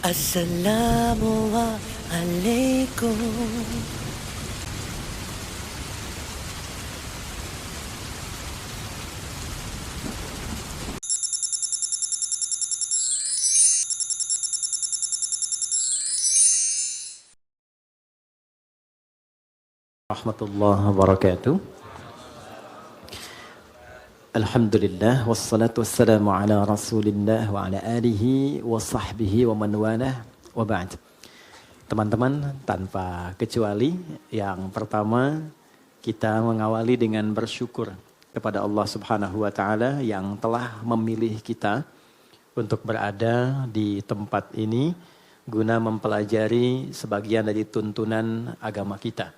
Assalamualaikum. Warahmatullahi wabarakatuh. Alhamdulillah wassalatu wassalamu ala Rasulillah wa ala alihi wa sahbihi wa man walah wa ba'd. Teman-teman, tanpa kecuali yang pertama kita mengawali dengan bersyukur kepada Allah Subhanahu wa taala yang telah memilih kita untuk berada di tempat ini guna mempelajari sebagian dari tuntunan agama kita.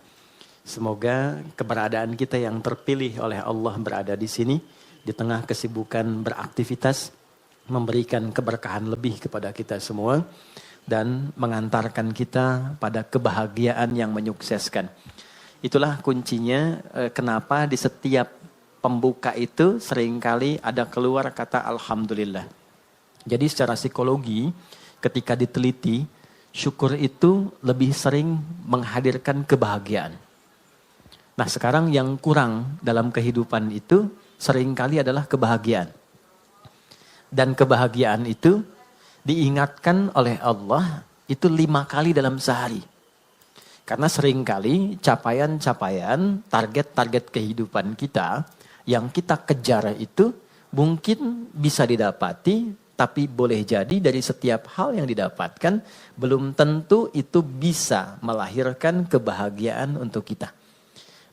Semoga keberadaan kita yang terpilih oleh Allah berada di sini di tengah kesibukan beraktivitas memberikan keberkahan lebih kepada kita semua dan mengantarkan kita pada kebahagiaan yang menyukseskan. Itulah kuncinya kenapa di setiap pembuka itu seringkali ada keluar kata Alhamdulillah. Jadi secara psikologi ketika diteliti syukur itu lebih sering menghadirkan kebahagiaan. Nah sekarang yang kurang dalam kehidupan itu seringkali adalah kebahagiaan. Dan kebahagiaan itu diingatkan oleh Allah itu 5 kali dalam sehari. Karena seringkali capaian-capaian, target-target kehidupan kita yang kita kejar itu mungkin bisa didapati, tapi boleh jadi dari setiap hal yang didapatkan belum tentu itu bisa melahirkan kebahagiaan untuk kita.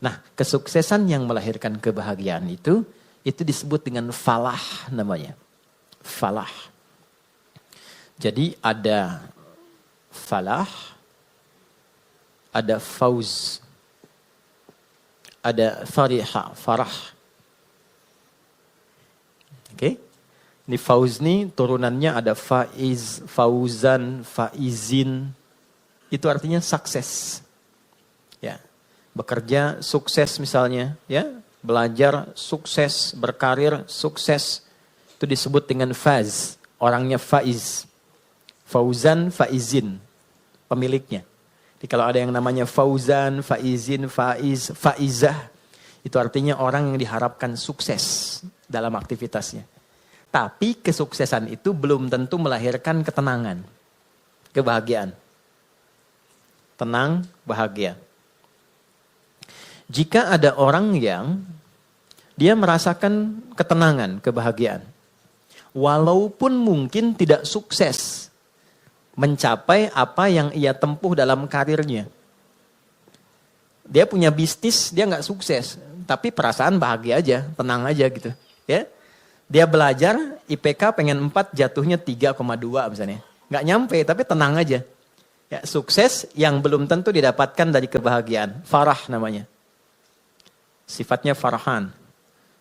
Nah, kesuksesan yang melahirkan kebahagiaan itu disebut dengan falah namanya. Falah. Jadi ada falah, ada fauz, ada fariha, farah. Oke? Ini fauz nih turunannya ada faiz, fauzan, faizin. Itu artinya sukses. Ya. Bekerja sukses misalnya, ya, belajar sukses, berkarir sukses, itu disebut dengan faz, orangnya faiz, fauzan, faizin, pemiliknya. Jadi kalau ada yang namanya fauzan, faizin, faiz, faizah, itu artinya orang yang diharapkan sukses dalam aktivitasnya. Tapi kesuksesan itu belum tentu melahirkan ketenangan, kebahagiaan, tenang, bahagia. Jika ada orang yang dia merasakan ketenangan, kebahagiaan. Walaupun mungkin tidak sukses mencapai apa yang ia tempuh dalam karirnya. Dia punya bisnis, dia nggak sukses. Tapi perasaan bahagia aja, tenang aja gitu. Ya. Dia belajar, IPK pengen 4, jatuhnya 3,2 misalnya. Nggak nyampe, tapi tenang aja. Ya, sukses yang belum tentu didapatkan dari kebahagiaan. Farah namanya. Sifatnya Farhan.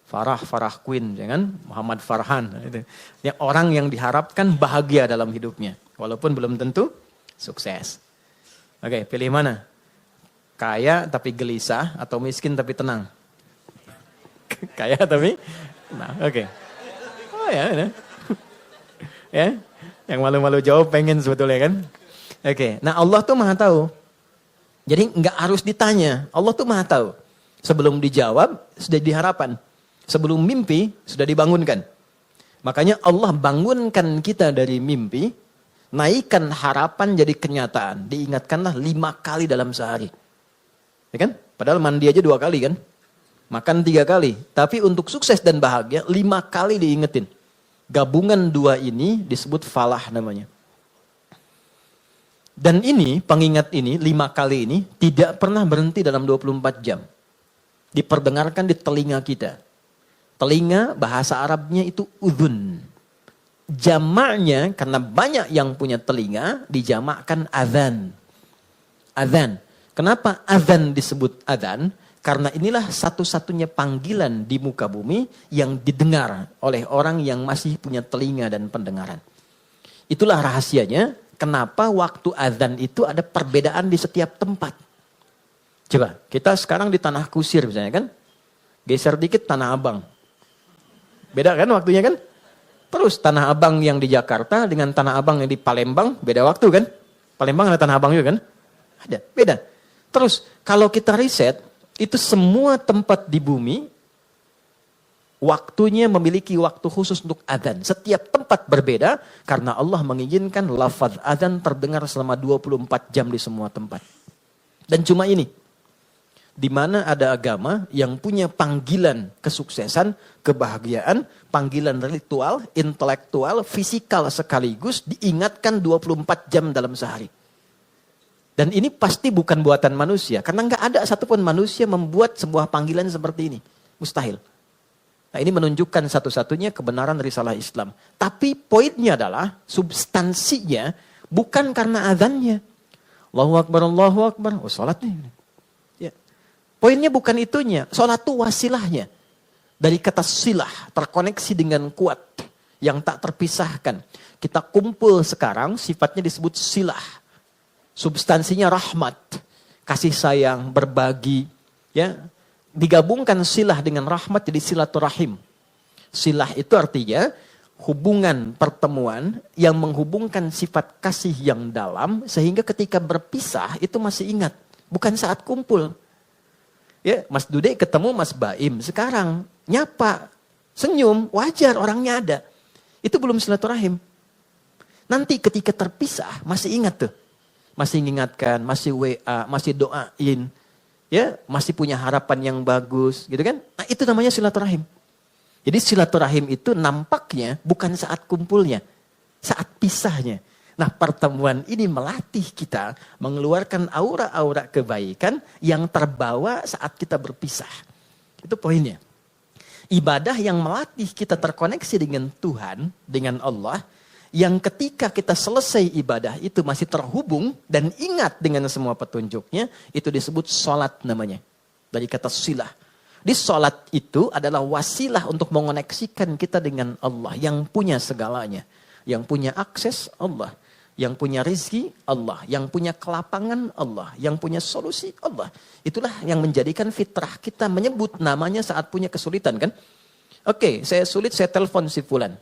Farah Queen, jangan Muhammad Farhan. Itu. Yang orang yang diharapkan bahagia dalam hidupnya. Walaupun belum tentu sukses. Oke, pilih mana? Kaya tapi gelisah atau miskin tapi tenang? Kaya tapi tenang, oke. Oh ya, ya. Yang malu-malu jawab pengen sebetulnya kan? Oke, nah Allah tuh maha tahu. Jadi nggak harus ditanya, Allah tuh maha tahu. Sebelum dijawab, sudah diharapan. Sebelum mimpi, sudah dibangunkan. Makanya Allah bangunkan kita dari mimpi, naikkan harapan jadi kenyataan. Diingatkanlah 5 kali dalam sehari. Ya kan? Padahal mandi aja 2 kali kan? Makan 3 kali. Tapi untuk sukses dan bahagia, 5 kali diingetin. Gabungan 2 ini disebut falah namanya. Dan ini, pengingat ini, 5 kali ini, tidak pernah berhenti dalam 24 jam. Diperdengarkan di telinga kita. Telinga bahasa Arabnya itu udhun. Jamaknya karena banyak yang punya telinga dijamakkan adzan. Adzan. Kenapa adzan disebut adzan? Karena inilah satu-satunya panggilan di muka bumi yang didengar oleh orang yang masih punya telinga dan pendengaran. Itulah rahasianya kenapa waktu adzan itu ada perbedaan di setiap tempat. Coba, kita sekarang di Tanah Kusir misalnya kan. Geser dikit Tanah Abang. Beda kan waktunya kan? Terus Tanah Abang yang di Jakarta dengan Tanah Abang yang di Palembang, beda waktu kan? Palembang ada Tanah Abang juga kan? Ada, beda. Terus kalau kita riset, itu semua tempat di bumi, waktunya memiliki waktu khusus untuk adzan. Setiap tempat berbeda, karena Allah mengizinkan lafaz adzan terdengar selama 24 jam di semua tempat. Dan cuma ini, di mana ada agama yang punya panggilan kesuksesan, kebahagiaan, panggilan ritual, intelektual, fisikal sekaligus diingatkan 24 jam dalam sehari. Dan ini pasti bukan buatan manusia, karena nggak ada satupun manusia membuat sebuah panggilan seperti ini. Mustahil. Nah, ini menunjukkan satu-satunya kebenaran risalah Islam. Tapi poinnya adalah substansinya bukan karena azannya. Allahu Akbar, Allahu Akbar. Oh, sholat nih. Ya. Poinnya bukan itunya. Sholat itu wasilahnya. Dari kata silah, terkoneksi dengan kuat. Yang tak terpisahkan. Kita kumpul sekarang, sifatnya disebut silah. Substansinya rahmat. Kasih sayang, berbagi. Ya. Digabungkan silah dengan rahmat jadi silaturahim. Silah itu artinya hubungan pertemuan yang menghubungkan sifat kasih yang dalam sehingga ketika berpisah itu masih ingat. Bukan saat kumpul. Ya, Mas Dude ketemu Mas Baim sekarang nyapa, senyum, wajar orangnya ada. Itu belum silaturahim. Nanti ketika terpisah masih ingat tuh. Masih mengingatkan, masih WA, masih doain. Ya, masih punya harapan yang bagus, gitu kan? Nah, itu namanya silaturahim. Jadi silaturahim itu nampaknya bukan saat kumpulnya, saat pisahnya. Nah, pertemuan ini melatih kita mengeluarkan aura-aura kebaikan yang terbawa saat kita berpisah. Itu poinnya. Ibadah yang melatih kita terkoneksi dengan Tuhan, dengan Allah, yang ketika kita selesai ibadah itu masih terhubung dan ingat dengan semua petunjuknya, itu disebut sholat namanya. Dari kata silah. Di sholat itu adalah wasilah untuk mengoneksikan kita dengan Allah yang punya segalanya. Yang punya akses Allah. Yang punya rezeki Allah. Yang punya kelapangan Allah. Yang punya solusi Allah. Itulah yang menjadikan fitrah kita menyebut namanya saat punya kesulitan kan. Oke, saya sulit, saya telepon si fulan.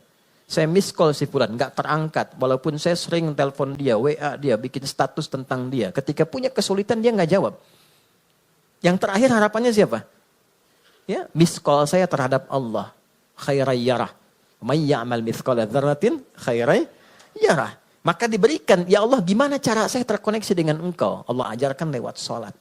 Saya miss call si fulan, gak terangkat. Walaupun saya sering telepon dia, WA dia, bikin status tentang dia. Ketika punya kesulitan dia gak jawab. Yang terakhir harapannya siapa? Ya, miss call saya terhadap Allah. Khairai yarah. May ya'mal mithqala dzarratin khairai yarah. Maka diberikan, ya Allah gimana cara saya terkoneksi dengan engkau? Allah ajarkan lewat sholat.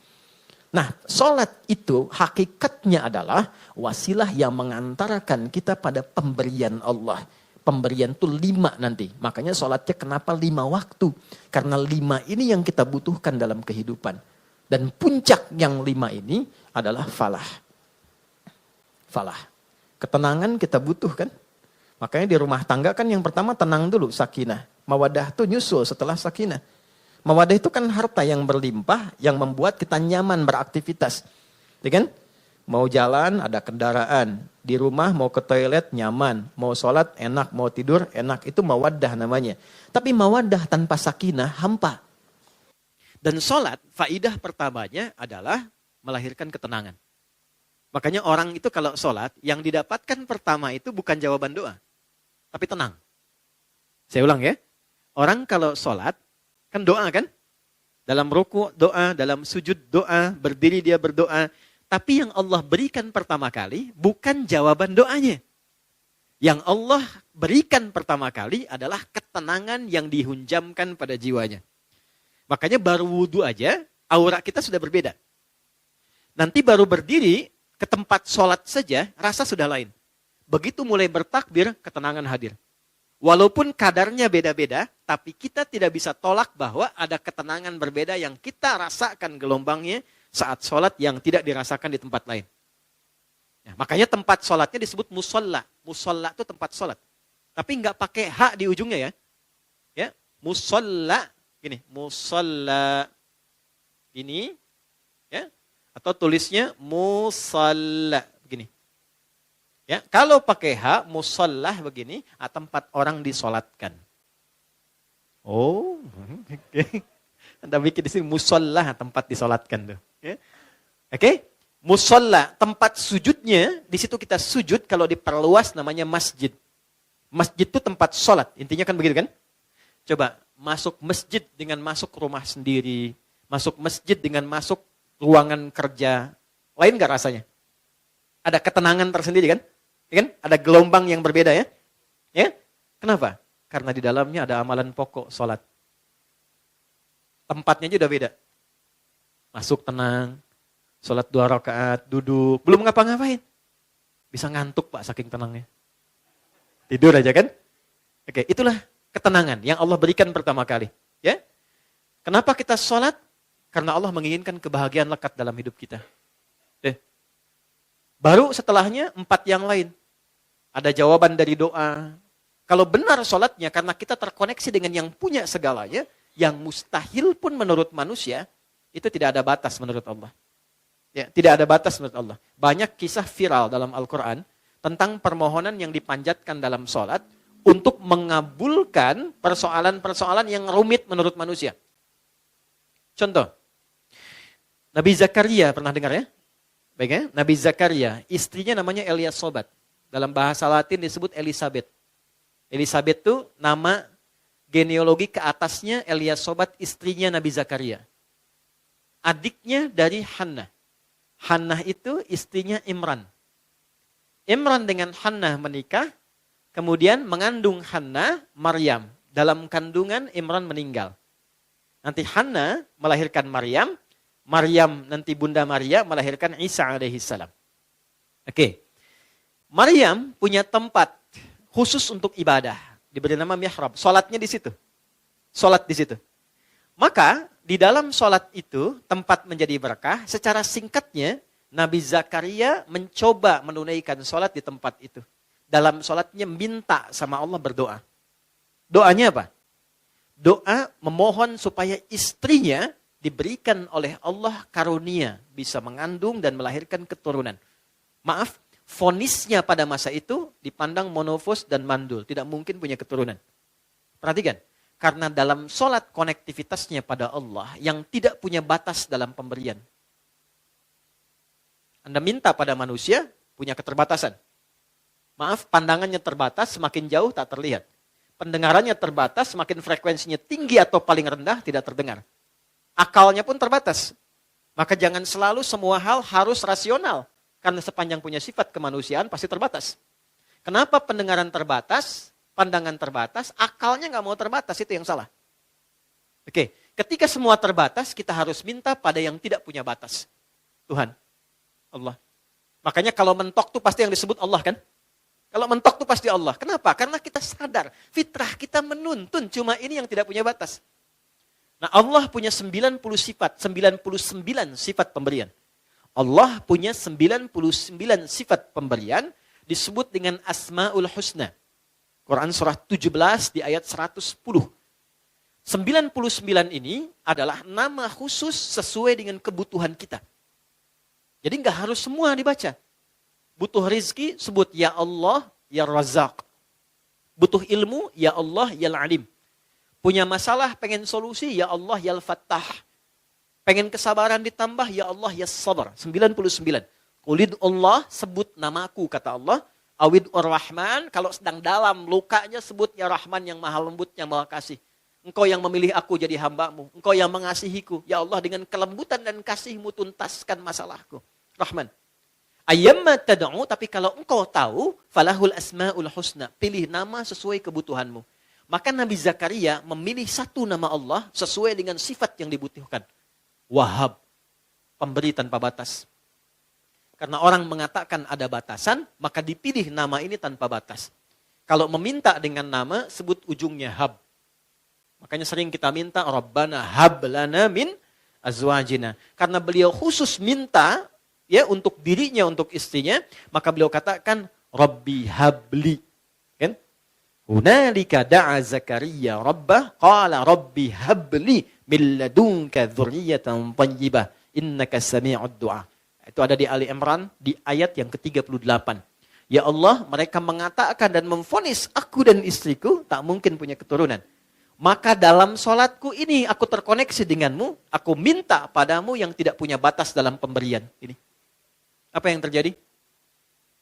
Nah, sholat itu hakikatnya adalah wasilah yang mengantarkan kita pada pemberian Allah. Pemberian itu 5 nanti. Makanya sholatnya kenapa 5 waktu? Karena 5 ini yang kita butuhkan dalam kehidupan. Dan puncak yang 5 ini adalah falah. Falah. Ketenangan kita butuhkan. Makanya di rumah tangga kan yang pertama tenang dulu, sakinah. Mawadah itu nyusul setelah sakinah. Mawadah itu kan harta yang berlimpah yang membuat kita nyaman beraktivitas. Ya kan? Mau jalan ada kendaraan. Di rumah mau ke toilet nyaman. Mau sholat enak, mau tidur enak. Itu mawadah namanya. Tapi mawadah tanpa sakinah hampa. Dan sholat faidah pertamanya adalah melahirkan ketenangan. Makanya orang itu kalau sholat, yang didapatkan pertama itu bukan jawaban doa. Tapi tenang. Saya ulang ya. Orang kalau sholat, kan doa kan? Dalam ruku doa, dalam sujud doa, berdiri dia berdoa. Tapi yang Allah berikan pertama kali, bukan jawaban doanya. Yang Allah berikan pertama kali adalah ketenangan yang dihunjamkan pada jiwanya. Makanya baru wudhu aja, aura kita sudah berbeda. Nanti baru berdiri, ke tempat sholat saja, rasa sudah lain. Begitu mulai bertakbir, ketenangan hadir. Walaupun kadarnya beda-beda, tapi kita tidak bisa tolak bahwa ada ketenangan berbeda yang kita rasakan gelombangnya saat sholat yang tidak dirasakan di tempat lain. Ya, makanya tempat sholatnya disebut musolla. Musolla itu tempat sholat. Tapi nggak pakai hak di ujungnya ya. Ya, musolla, gini, musolla. Gini, ya. Atau tulisnya musalla begini. Ya, kalau pakai H, musallah begini, tempat orang disolatkan. Oh, oke. Anda bikin di sini musallah, tempat disolatkan tuh. Ya. Oke, musalla, tempat sujudnya, di situ kita sujud kalau diperluas namanya masjid. Masjid itu tempat sholat. Intinya kan begitu kan? Coba masuk masjid dengan masuk rumah sendiri. Masuk masjid dengan masuk ruangan kerja. Lain gak rasanya? Ada ketenangan tersendiri kan? Ya kan? Ada gelombang yang berbeda ya? Ya? Kenapa? Karena di dalamnya ada amalan pokok sholat. Tempatnya aja udah beda. Masuk tenang, sholat 2 rakaat, duduk, belum ngapa-ngapain. Bisa ngantuk Pak saking tenangnya. Tidur aja kan? Oke, itulah ketenangan yang Allah berikan pertama kali. Ya? Kenapa kita sholat? Karena Allah menginginkan kebahagiaan lekat dalam hidup kita. Baru setelahnya 4 yang lain. Ada jawaban dari doa. Kalau benar sholatnya karena kita terkoneksi dengan yang punya segalanya, yang mustahil pun menurut manusia, itu tidak ada batas menurut Allah. Ya, tidak ada batas menurut Allah. Banyak kisah viral dalam Al-Quran tentang permohonan yang dipanjatkan dalam sholat untuk mengabulkan persoalan-persoalan yang rumit menurut manusia. Contoh, Nabi Zakaria pernah dengar ya? Baik ya? Nabi Zakaria, istrinya namanya Eliasobat. Dalam bahasa Latin disebut Elizabeth. Elizabeth itu nama genealogi ke atasnya Eliasobat, istrinya Nabi Zakaria. Adiknya dari Hannah. Hannah itu istrinya Imran. Imran dengan Hannah menikah, kemudian mengandung Hannah, Maryam. Dalam kandungan Imran meninggal. Nanti Hannah melahirkan Maryam, Maryam nanti Bunda Maria melahirkan Isa alaihissalam. Oke. Maryam punya tempat khusus untuk ibadah. Diberi nama mihrab. Salatnya di situ. Salat di situ. Maka di dalam salat itu tempat menjadi berkah. Secara singkatnya Nabi Zakaria mencoba menunaikan salat di tempat itu. Dalam salatnya minta sama Allah berdoa. Doanya apa? Doa memohon supaya istrinya diberikan oleh Allah karunia bisa mengandung dan melahirkan keturunan. Maaf, vonisnya pada masa itu dipandang monofos dan mandul, tidak mungkin punya keturunan. Perhatikan, karena dalam sholat konektivitasnya pada Allah yang tidak punya batas dalam pemberian. Anda minta pada manusia punya keterbatasan. Maaf, pandangannya terbatas, semakin jauh tak terlihat. Pendengarannya terbatas, semakin frekuensinya tinggi atau paling rendah tidak terdengar. Akalnya pun terbatas. Maka jangan selalu semua hal harus rasional. Karena sepanjang punya sifat kemanusiaan pasti terbatas. Kenapa pendengaran terbatas, pandangan terbatas, akalnya nggak mau terbatas, itu yang salah. Oke, ketika semua terbatas, kita harus minta pada yang tidak punya batas. Tuhan, Allah. Makanya kalau mentok tuh pasti yang disebut Allah kan? Kalau mentok tuh pasti Allah. Kenapa? Karena kita sadar, fitrah kita menuntun, cuma ini yang tidak punya batas. Nah, Allah punya 99 sifat pemberian. Allah punya 99 sifat pemberian disebut dengan Asmaul Husna. Quran surah 17 di ayat 110. 99 ini adalah nama khusus sesuai dengan kebutuhan kita. Jadi nggak harus semua dibaca. Butuh rizki, sebut Ya Allah, Ya Razak. Butuh ilmu, Ya Allah, Ya Alim. Punya masalah, pengen solusi, Ya Allah, Ya Al-Fattah. Pengen kesabaran ditambah, Ya Allah, Ya Sabar. 99. Qulid Allah, sebut namaku, kata Allah. Awid Ar-Rahman, kalau sedang dalam lukanya, sebut Ya Rahman yang maha lembut, yang maha kasih. Engkau yang memilih aku jadi hambamu. Engkau yang mengasihiku. Ya Allah, dengan kelembutan dan kasihmu tuntaskan masalahku. Rahman. Ayyamma tad'u, tapi kalau engkau tahu, falahul asma'ul husna. Pilih nama sesuai kebutuhanmu. Maka Nabi Zakaria memilih satu nama Allah sesuai dengan sifat yang dibutuhkan. Wahhab, pemberi tanpa batas. Karena orang mengatakan ada batasan, maka dipilih nama ini tanpa batas. Kalau meminta dengan nama, sebut ujungnya hab. Makanya sering kita minta, Rabbana hab lana min azwajina. Karena beliau khusus minta ya untuk dirinya, untuk istrinya, maka beliau katakan, Rabbi habli. Kan? Hunalika da'a Zakaria Rabbah, qala Rabbi habli min ladunka dzurriyyatan thayyibah, innaka sami'ud du'a. Itu ada di Ali Imran di ayat yang ke-38. Ya Allah, mereka mengatakan dan memvonis aku dan istriku tak mungkin punya keturunan. Maka dalam sholatku ini aku terkoneksi denganmu, aku minta padamu yang tidak punya batas dalam pemberian. Ini. Apa yang terjadi?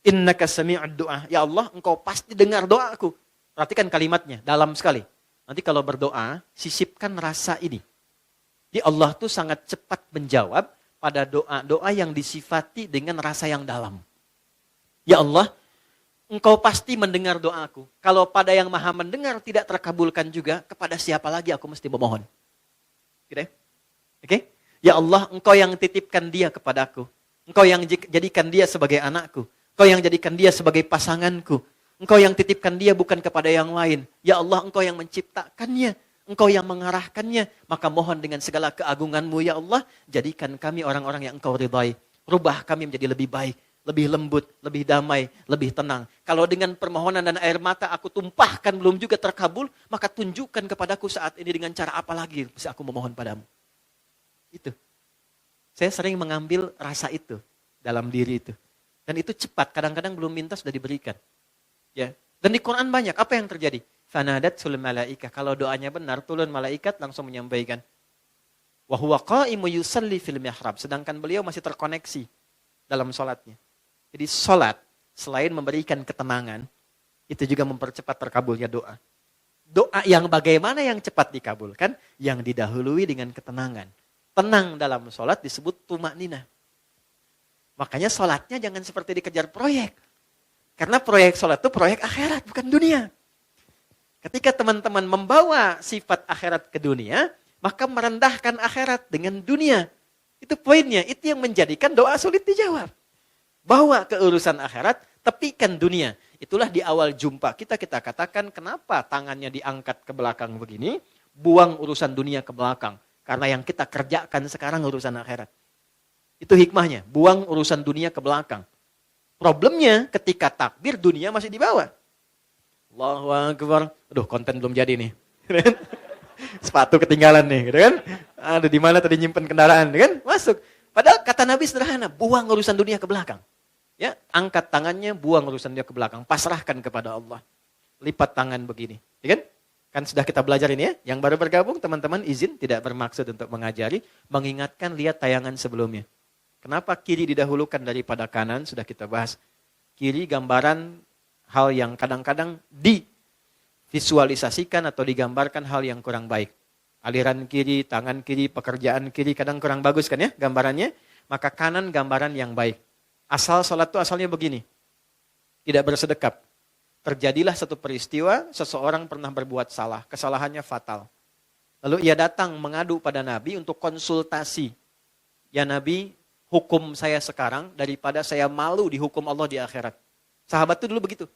Innaka sami'ud du'a. Ya Allah, engkau pasti dengar doaku. Perhatikan kalimatnya, dalam sekali. Nanti kalau berdoa, sisipkan rasa ini. Di Allah tuh sangat cepat menjawab pada doa-doa yang disifati dengan rasa yang dalam. Ya Allah, Engkau pasti mendengar doaku. Kalau pada yang maha mendengar tidak terkabulkan juga, kepada siapa lagi aku mesti memohon? Gitu ya? Oke? Ya Allah, Engkau yang titipkan dia kepadaku. Engkau yang jadikan dia sebagai anakku. Engkau yang jadikan dia sebagai pasanganku. Engkau yang titipkan dia bukan kepada yang lain. Ya Allah, Engkau yang menciptakannya. Engkau yang mengarahkannya. Maka mohon dengan segala keagunganmu, ya Allah, jadikan kami orang-orang yang Engkau ridhai. Rubah kami menjadi lebih baik, lebih lembut, lebih damai, lebih tenang. Kalau dengan permohonan dan air mata aku tumpahkan belum juga terkabul, maka tunjukkan kepadaku saat ini dengan cara apa lagi bisa aku memohon padamu. Itu. Saya sering mengambil rasa itu dalam diri itu. Dan itu cepat, kadang-kadang belum minta sudah diberikan. Ya. Dan di Quran banyak, apa yang terjadi? Fanadatsul malaikah. Kalau doanya benar, turun malaikat langsung menyampaikan. Wa huwa qa'imu yusalli fil mihrab. Sedangkan beliau masih terkoneksi dalam sholatnya. Jadi sholat, selain memberikan ketenangan, itu juga mempercepat terkabulnya doa. Doa yang bagaimana yang cepat dikabulkan? Yang didahului dengan ketenangan. Tenang dalam sholat disebut tumakninah. Makanya sholatnya jangan seperti dikejar proyek. Karena proyek sholat itu proyek akhirat, bukan dunia. Ketika teman-teman membawa sifat akhirat ke dunia, maka merendahkan akhirat dengan dunia. Itu poinnya, itu yang menjadikan doa sulit dijawab. Bawa ke urusan akhirat, tepikan dunia. Itulah di awal jumpa kita katakan kenapa tangannya diangkat ke belakang begini, buang urusan dunia ke belakang. Karena yang kita kerjakan sekarang urusan akhirat. Itu hikmahnya, buang urusan dunia ke belakang. Problemnya ketika takbir dunia masih di bawah. Allahu Akbar. Aduh, konten belum jadi nih. Sepatu ketinggalan nih, gitu kan? Ada di mana tadi nyimpen kendaraan, kan? Masuk. Padahal kata Nabi sederhana, buang urusan dunia ke belakang. Ya, angkat tangannya, buang urusan dia ke belakang, pasrahkan kepada Allah. Lipat tangan begini, ya kan? Kan sudah kita belajar ini ya. Yang baru bergabung teman-teman izin tidak bermaksud untuk mengajari, mengingatkan lihat tayangan sebelumnya. Kenapa kiri didahulukan daripada kanan sudah kita bahas. Kiri gambaran hal yang kadang-kadang divisualisasikan atau digambarkan hal yang kurang baik. Aliran kiri, tangan kiri, pekerjaan kiri kadang kurang bagus kan ya gambarannya. Maka kanan gambaran yang baik. Asal sholat itu asalnya begini. Tidak bersedekap. Terjadilah satu peristiwa, seseorang pernah berbuat salah. Kesalahannya fatal. Lalu ia datang mengadu pada Nabi untuk konsultasi. Ya Nabi, hukum saya sekarang daripada saya malu dihukum Allah di akhirat. Sahabat itu dulu begitu.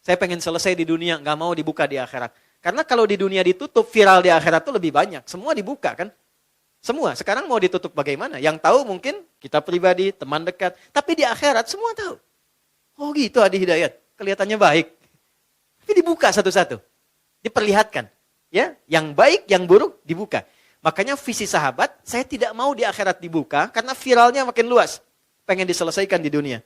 Saya pengen selesai di dunia, gak mau dibuka di akhirat. Karena kalau di dunia ditutup, viral di akhirat itu lebih banyak. Semua dibuka kan. Semua. Sekarang mau ditutup bagaimana? Yang tahu mungkin kita pribadi, teman dekat. Tapi di akhirat semua tahu. Oh gitu Adi Hidayat. Kelihatannya baik. Tapi dibuka satu-satu. Diperlihatkan. Ya, yang baik, yang buruk dibuka. Makanya visi sahabat, saya tidak mau di akhirat dibuka karena viralnya makin luas. Pengen diselesaikan di dunia.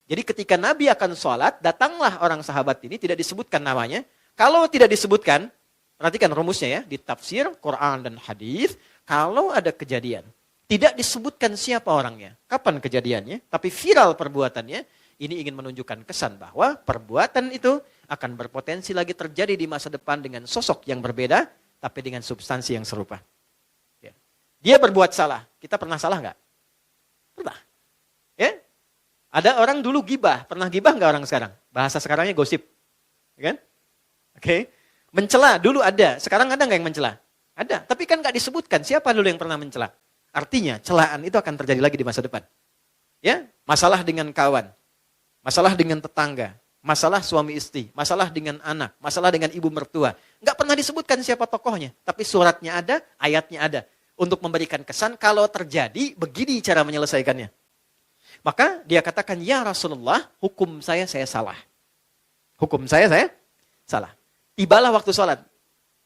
Jadi ketika Nabi akan sholat, datanglah orang sahabat ini, tidak disebutkan namanya. Kalau tidak disebutkan, perhatikan rumusnya ya, di tafsir, Quran dan hadis, kalau ada kejadian, tidak disebutkan siapa orangnya, kapan kejadiannya, tapi viral perbuatannya, ini ingin menunjukkan kesan bahwa perbuatan itu akan berpotensi lagi terjadi di masa depan dengan sosok yang berbeda, tapi dengan substansi yang serupa. Ya. Dia berbuat salah, kita pernah salah nggak? Pernah. Ya? Ada orang dulu gibah, pernah gibah nggak orang sekarang? Bahasa sekarangnya gosip, ya kan? Oke. Mencela dulu ada, sekarang ada nggak yang mencela? Ada, tapi kan nggak disebutkan siapa dulu yang pernah mencela. Artinya celaan itu akan terjadi lagi di masa depan. Ya, masalah dengan kawan, masalah dengan tetangga, masalah suami istri, masalah dengan anak, masalah dengan ibu mertua. Nggak pernah disebutkan siapa tokohnya, tapi suratnya ada, ayatnya ada. Untuk memberikan kesan kalau terjadi, begini cara menyelesaikannya. Maka dia katakan, ya Rasulullah, hukum saya salah. Hukum saya salah. Tibalah waktu sholat.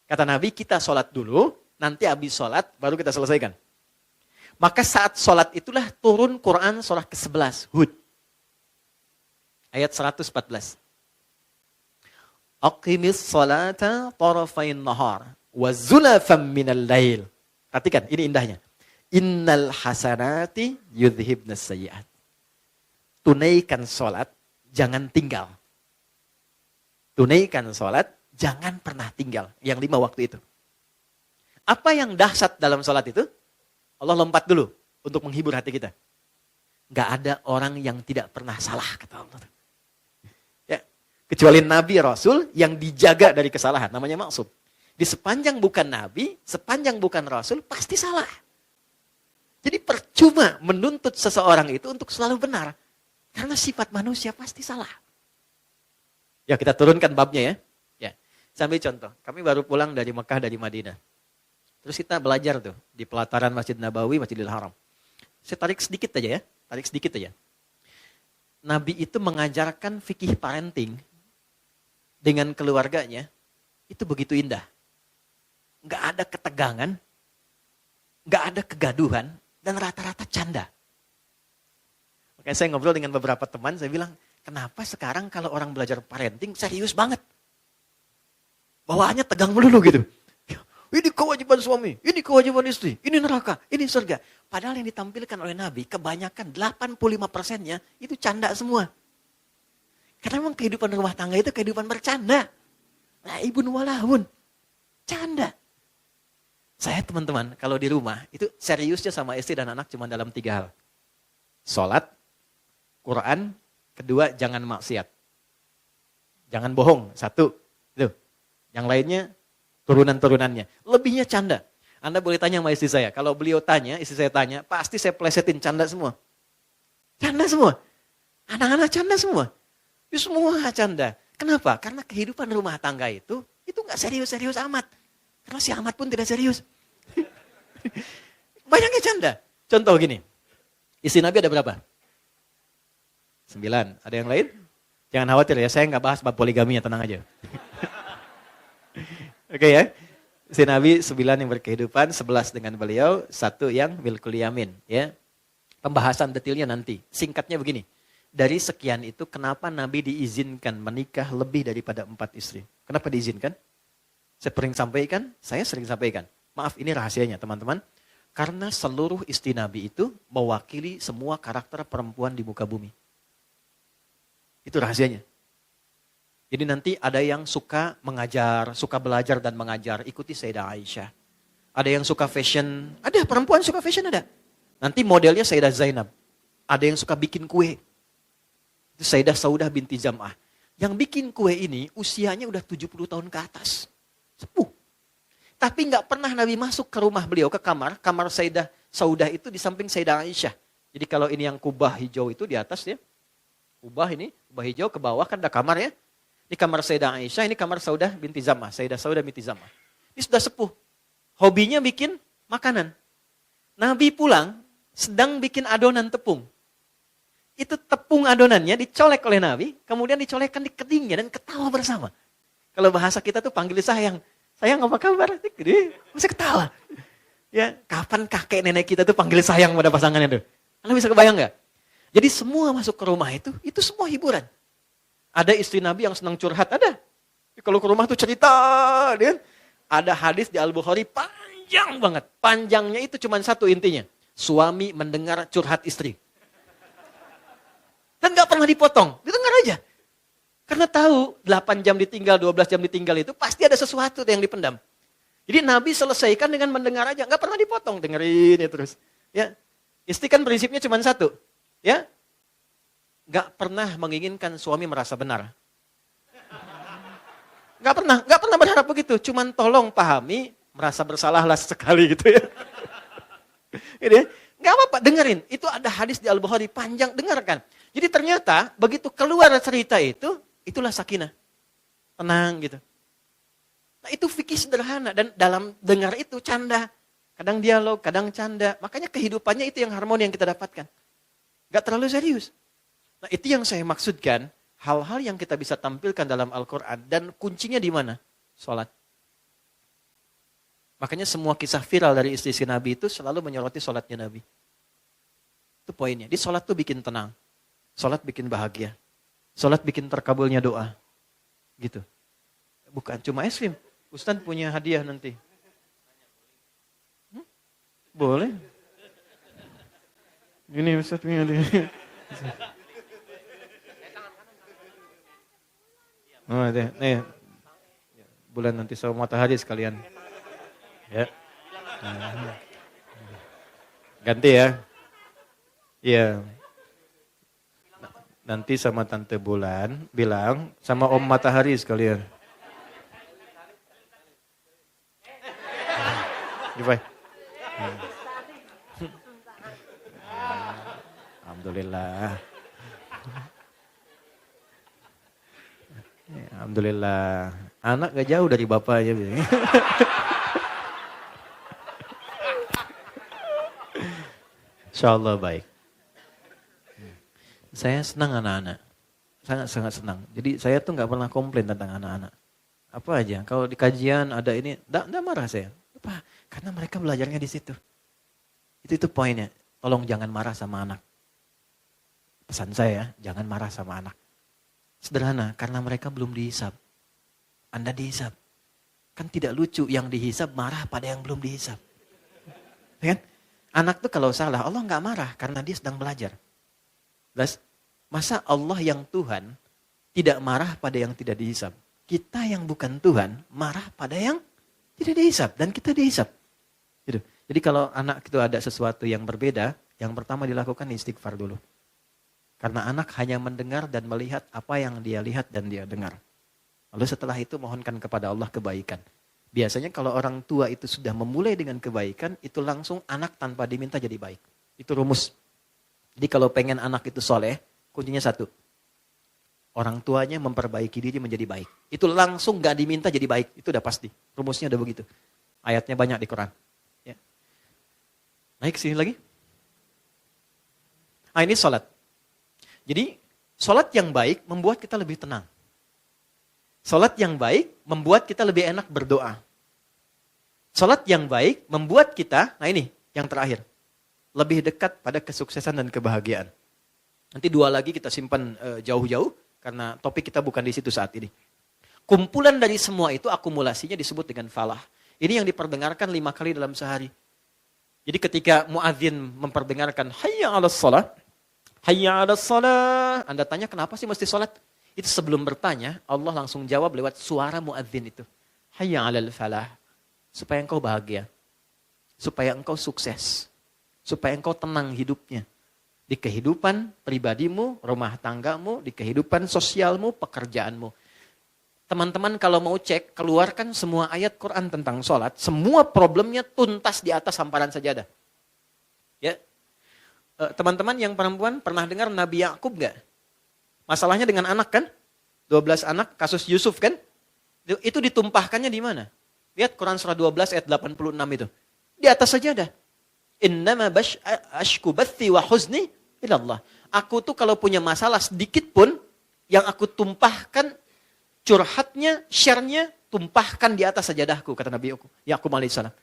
Kata Nabi, kita sholat dulu, nanti habis sholat, baru kita selesaikan. Maka saat sholat itulah turun Quran surah ke-11, Hud. Ayat 114. Aqimis sholata tarafain nahar, wa zulafam minal lail. Perhatikan, ini indahnya. Innal hasanati yudhibnas sayyi'at. Tunaikan sholat, jangan tinggal. Tunaikan sholat, jangan pernah tinggal. Yang 5 waktu itu. Apa yang dahsyat dalam sholat itu? Allah lompat dulu untuk menghibur hati kita. Gak ada orang yang tidak pernah salah, kata Allah. Ya, kecuali Nabi Rasul yang dijaga dari kesalahan, namanya maksum. Di sepanjang bukan Nabi, sepanjang bukan Rasul, pasti salah. Jadi percuma menuntut seseorang itu untuk selalu benar. Karena sifat manusia pasti salah. Ya, kita turunkan babnya ya. Ya, sambil contoh. Kami baru pulang dari Mekah, dari Madinah. Terus kita belajar tuh di pelataran Masjid Nabawi, Masjidil Haram. Saya tarik sedikit aja ya. Tarik sedikit aja. Nabi itu mengajarkan fikih parenting dengan keluarganya. Itu begitu indah. Nggak ada ketegangan. Nggak ada kegaduhan. Dan rata-rata canda. Makanya saya ngobrol dengan beberapa teman. Saya bilang, kenapa sekarang kalau orang belajar parenting serius banget? Bawaannya tegang melulu gitu. Ini kewajiban suami, ini kewajiban istri, ini neraka, ini surga. Padahal yang ditampilkan oleh Nabi, kebanyakan 85%-nya itu canda semua. Karena memang kehidupan rumah tangga itu kehidupan bercanda. Laibun walahun. Canda. Saya teman-teman, kalau di rumah, itu seriusnya sama istri dan anak cuma dalam 3 hal. Sholat, Quran, kedua jangan maksiat. Jangan bohong, 1. Itu. Yang lainnya, turunan-turunannya. Lebihnya canda. Anda boleh tanya sama istri saya. Kalau beliau tanya, istri saya tanya, pasti saya plesetin canda semua. Canda semua. Anak-anak canda semua. Itu semua canda. Kenapa? Karena kehidupan rumah tangga itu gak serius-serius amat. Karena si amat pun tidak serius. Banyaknya canda. Contoh gini. Istri Nabi ada berapa? 9. Ada yang lain? Jangan khawatir ya, saya gak bahas bab poligaminya, tenang aja. Oke ya. Si Nabi 9 yang berkehidupan, 11 dengan beliau, 1 yang milkul yamin. Ya. Pembahasan detailnya nanti. Singkatnya begini. Dari sekian itu, kenapa Nabi diizinkan menikah lebih daripada 4 istri? Kenapa diizinkan? Saya sering sampaikan. Maaf, ini rahasianya teman-teman. Karena seluruh istri Nabi itu mewakili semua karakter perempuan di muka bumi. Itu rahasianya. Jadi nanti ada yang suka mengajar, suka belajar dan mengajar, ikuti Sayyidah Aisyah. Ada yang suka fashion, ada perempuan suka fashion ada. Nanti modelnya Sayyidah Zainab. Ada yang suka bikin kue. Itu Sayyidah Saudah binti Zam'ah. Yang bikin kue ini usianya udah 70 tahun ke atas. Sepuh. Tapi nggak pernah Nabi masuk ke rumah beliau, ke kamar Sayyidah Saudah itu di samping Sayyidah Aisyah. Jadi kalau ini yang kubah hijau itu di atas ya. Kubah hijau ke bawah kan ada kamar ya. Ini kamar Sayyidah Aisyah, ini kamar Saudah binti Zam'ah. Sayyidah Saudah binti Zam'ah. Ini sudah sepuh. Hobinya bikin makanan. Nabi pulang, sedang bikin adonan tepung. Itu tepung adonannya dicolek oleh Nabi, kemudian dicolekkan di kedingnya dan ketawa bersama. Kalau bahasa kita tuh panggil sayang. Sayang apa kabar? Gede, masih ketawa. Ya, kapan kakek nenek kita tuh panggil sayang pada pasangannya tuh? Anda bisa kebayang nggak? Jadi semua masuk ke rumah itu semua hiburan. Ada istri Nabi yang senang curhat, ada. Kalau ke rumah tuh cerita, kan? Ada hadis di Al-Bukhari panjang banget. Panjangnya itu cuma 1 intinya. Suami mendengar curhat istri. Dan gak pernah dipotong, didengar aja. Karena tahu 8 jam ditinggal, 12 jam ditinggal itu pasti ada sesuatu yang dipendam. Jadi Nabi selesaikan dengan mendengar aja, gak pernah dipotong, dengerin ya terus. Ya, istri kan prinsipnya cuma 1. Ya, gak pernah menginginkan suami merasa benar. Gak pernah berharap begitu. Cuman tolong pahami, merasa bersalahlah sekali gitu ya. Gitu ya. Gak apa-apa, dengerin. Itu ada hadis di Al-Bukhari panjang, dengarkan. Jadi ternyata begitu keluar cerita itu, itulah sakinah. Tenang gitu. Nah itu fikih sederhana. Dan dalam dengar itu canda. Kadang dialog, kadang canda. Makanya kehidupannya itu yang harmoni yang kita dapatkan. Gak terlalu serius. Nah itu yang saya maksudkan. Hal-hal yang kita bisa tampilkan dalam Al-Quran. Dan kuncinya di mana? Salat. Makanya semua kisah viral dari istri-istri Nabi itu selalu menyoroti salatnya Nabi. Itu poinnya. Di salat tuh bikin tenang. Salat bikin bahagia. Salat bikin terkabulnya doa. Gitu. Bukan cuma es krim. Ustaz punya hadiah nanti. Boleh. Ini Ustaz punya hadiah. Oh, nih, bulan nanti sama matahari sekalian. Ya. Ganti ya. Iya. Nanti sama Tante Bulan bilang sama Om Matahari sekalian. Gimana? Alhamdulillah. Alhamdulillah. Anak gak jauh dari bapaknya. Insyaallah baik. Saya senang anak-anak. Sangat-sangat senang. Jadi saya tuh gak pernah komplain tentang anak-anak. Apa aja. Kalau di kajian ada ini, enggak marah saya. Apa? Karena mereka belajarnya di situ. Itu poinnya. Tolong jangan marah sama anak. Pesan saya, jangan marah sama anak. Sederhana, karena mereka belum dihisab. Anda dihisab. Kan tidak lucu yang dihisab marah pada yang belum dihisab. Kan? Anak tuh kalau salah, Allah gak marah karena dia sedang belajar. Plus, masa Allah yang Tuhan tidak marah pada yang tidak dihisab? Kita yang bukan Tuhan marah pada yang tidak dihisab. Dan kita dihisab. Gitu. Jadi kalau anak itu ada sesuatu yang berbeda, yang pertama dilakukan istighfar dulu. Karena anak hanya mendengar dan melihat apa yang dia lihat dan dia dengar. Lalu setelah itu mohonkan kepada Allah kebaikan. Biasanya kalau orang tua itu sudah memulai dengan kebaikan, itu langsung anak tanpa diminta jadi baik. Itu rumus. Jadi kalau pengen anak itu soleh, kuncinya satu. Orang tuanya memperbaiki diri menjadi baik. Itu langsung gak diminta jadi baik. Itu udah pasti. Rumusnya udah begitu. Ayatnya banyak di Quran. Ya. Naik sini lagi. Ini sholat. Jadi sholat yang baik membuat kita lebih tenang. Sholat yang baik membuat kita lebih enak berdoa. Sholat yang baik membuat kita, nah ini yang terakhir, lebih dekat pada kesuksesan dan kebahagiaan. Nanti dua lagi kita simpan jauh-jauh, karena topik kita bukan di situ saat ini. Kumpulan dari semua itu akumulasinya disebut dengan falah. Ini yang diperdengarkan 5 kali dalam sehari. Jadi ketika muadzin memperdengarkan hayya 'alas shalah, hayya 'alas shalah, Anda tanya kenapa sih mesti sholat? Itu sebelum bertanya, Allah langsung jawab lewat suara muadzin itu. Hayya 'alal falah. Supaya engkau bahagia. Supaya engkau sukses. Supaya engkau tenang hidupnya. Di kehidupan pribadimu, rumah tanggamu, di kehidupan sosialmu, pekerjaanmu. Teman-teman kalau mau cek, keluarkan semua ayat Quran tentang sholat. Semua problemnya tuntas di atas hamparan sajadah. Ya. Teman-teman yang perempuan pernah dengar Nabi Yakub gak? Masalahnya dengan anak kan? 12 anak, kasus Yusuf kan? Itu ditumpahkannya di mana? Lihat Quran surah 12 ayat 86 itu. Di atas sajadah. Innama ashku bathi wa huzni ilallah. Aku tuh kalau punya masalah sedikit pun, yang aku tumpahkan, curhatnya, share-nya, tumpahkan di atas sajadahku, kata Nabi Yakub alaihissalam.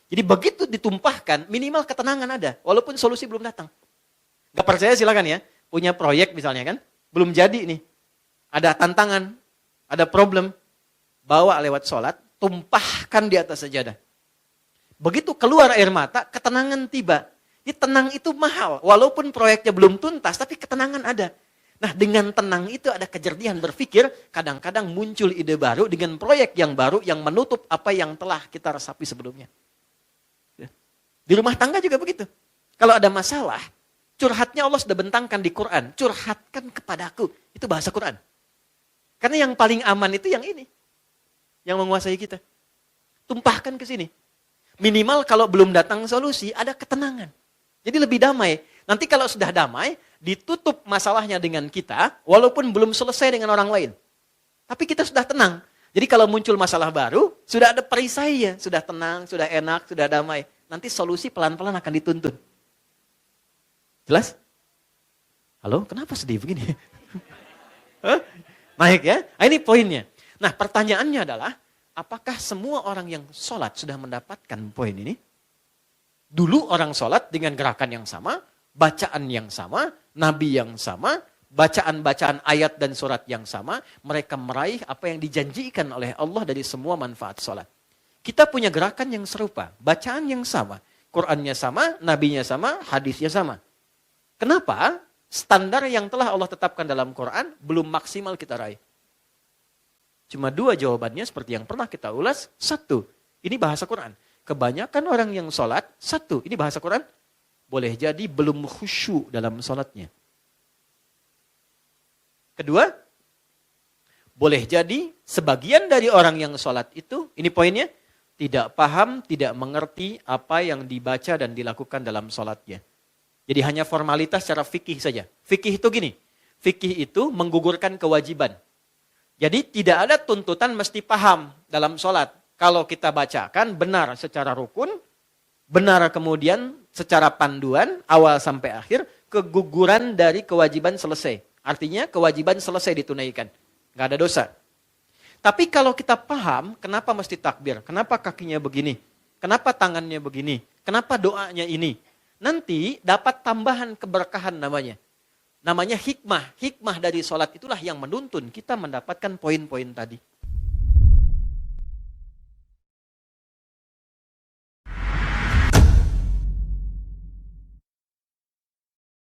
Jadi begitu ditumpahkan, minimal ketenangan ada, walaupun solusi belum datang. Gak percaya silakan ya, punya proyek misalnya kan, belum jadi nih, ada tantangan, ada problem, bawa lewat sholat, tumpahkan di atas sajadah. Begitu keluar air mata, ketenangan tiba. Ini tenang itu mahal, walaupun proyeknya belum tuntas, tapi ketenangan ada. Nah dengan tenang itu ada kejernihan berpikir, kadang-kadang muncul ide baru dengan proyek yang baru yang menutup apa yang telah kita resapi sebelumnya. Di rumah tangga juga begitu. Kalau ada masalah, curhatnya Allah sudah bentangkan di Quran. Curhatkan kepadaku. Itu bahasa Quran. Karena yang paling aman itu yang ini. Yang menguasai kita. Tumpahkan ke sini. Minimal kalau belum datang solusi, ada ketenangan. Jadi lebih damai. Nanti kalau sudah damai, ditutup masalahnya dengan kita, walaupun belum selesai dengan orang lain. Tapi kita sudah tenang. Jadi kalau muncul masalah baru, sudah ada perisainya. Sudah tenang, sudah enak, sudah damai. Nanti solusi pelan-pelan akan dituntun. Jelas? Halo, kenapa sedih begini? Naik ya? Nah, ini poinnya. Nah pertanyaannya adalah, apakah semua orang yang sholat sudah mendapatkan poin ini? Dulu orang sholat dengan gerakan yang sama, bacaan yang sama, nabi yang sama, bacaan-bacaan ayat dan surat yang sama, mereka meraih apa yang dijanjikan oleh Allah dari semua manfaat sholat. Kita punya gerakan yang serupa, bacaan yang sama, Qur'annya sama, nabinya sama, hadisnya sama. Kenapa? Standar yang telah Allah tetapkan dalam Quran belum maksimal kita raih. Cuma 2 jawabannya seperti yang pernah kita ulas. 1, ini bahasa Quran. Kebanyakan orang yang sholat, 1, ini bahasa Quran, boleh jadi belum khusyuk dalam sholatnya. Kedua, boleh jadi sebagian dari orang yang sholat itu, ini poinnya, tidak paham, tidak mengerti apa yang dibaca dan dilakukan dalam sholatnya. Jadi hanya formalitas secara fikih saja. Fikih itu gini, fikih itu menggugurkan kewajiban. Jadi tidak ada tuntutan mesti paham dalam sholat. Kalau kita bacakan benar secara rukun, benar kemudian secara panduan, awal sampai akhir, keguguran dari kewajiban selesai. Artinya kewajiban selesai ditunaikan. Nggak ada dosa. Tapi kalau kita paham, kenapa mesti takbir? Kenapa kakinya begini? Kenapa tangannya begini? Kenapa doanya ini? Nanti dapat tambahan keberkahan namanya. Namanya hikmah. Hikmah dari sholat itulah yang menuntun kita mendapatkan poin-poin tadi.